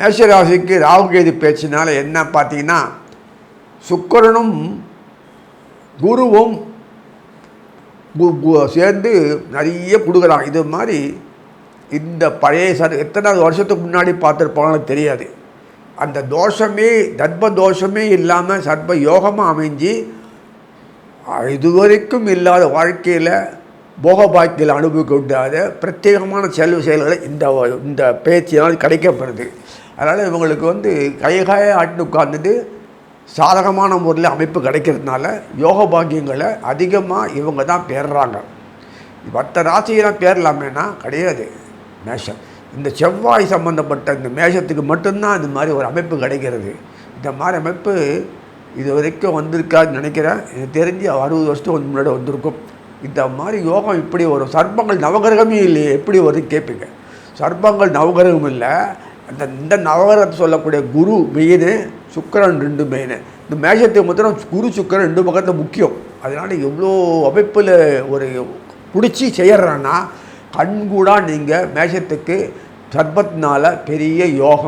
மேஷராசிக்கு ராகுகேது பேச்சினால என்ன பார்த்தீங்கன்னா, சுக்கிரனும் குருவும் சேர்ந்து நிறைய கொடுக்குறாங்க. இது மாதிரி இந்த பழைய எத்தனை வருஷத்துக்கு முன்னாடி பார்த்துருப்பாங்கன்னு தெரியாது. அந்த தோஷமே தர்ப்ப தோஷமே இல்லாமல் சர்ப்ப யோகமாக அமைஞ்சு இதுவரைக்கும் இல்லாத வாழ்க்கையில் போகபாக்கியில் அனுபவிக்க பிரத்யேகமான செயல்களை இந்த பேச்சினால் கிடைக்கப்படுது. அதனால் இவங்களுக்கு கைகாய ஆட்டு உட்கார்ந்துட்டு சாதகமான முறையில் அமைப்பு கிடைக்கிறதுனால யோக பாக்கியங்களை அதிகமாக இவங்க தான் பெறுறாங்க. மற்ற ராசியெல்லாம் பேரலாமேனா கிடையாது. மேஷம் இந்த செவ்வாய் சம்மந்தப்பட்ட இந்த மேஷத்துக்கு மட்டும்தான் இந்த மாதிரி ஒரு அமைப்பு கிடைக்கிறது. இந்த மாதிரி அமைப்பு இது வரைக்கும் வந்திருக்காதுன்னு நினைக்கிறேன். எனக்கு தெரிஞ்சு 60 வருஷத்துக்கு முன்னாடி வந்திருக்கும். இந்த மாதிரி யோகம் இப்படி வரும். சர்ப்பங்கள் நவகிரகமே இல்லையே, எப்படி வருது கேட்பீங்க. சர்ப்பங்கள் நவகிரகம் இல்லை. இந்த நவகிரகத்தை சொல்லக்கூடிய குரு மெயின், சுக்கிரன் 2 மெயின். இந்த மேஷத்துக்கு மாத்திரம் குரு சுக்கிரன் 2 பக்கத்தில் முக்கியம். அதனால் எவ்வளோ அமைப்பில் ஒரு பிடிச்சி செய்யறான்னா கண்கூடாக நீங்கள் மேஷத்துக்கு சர்ப்பத்தினால பெரிய யோகம்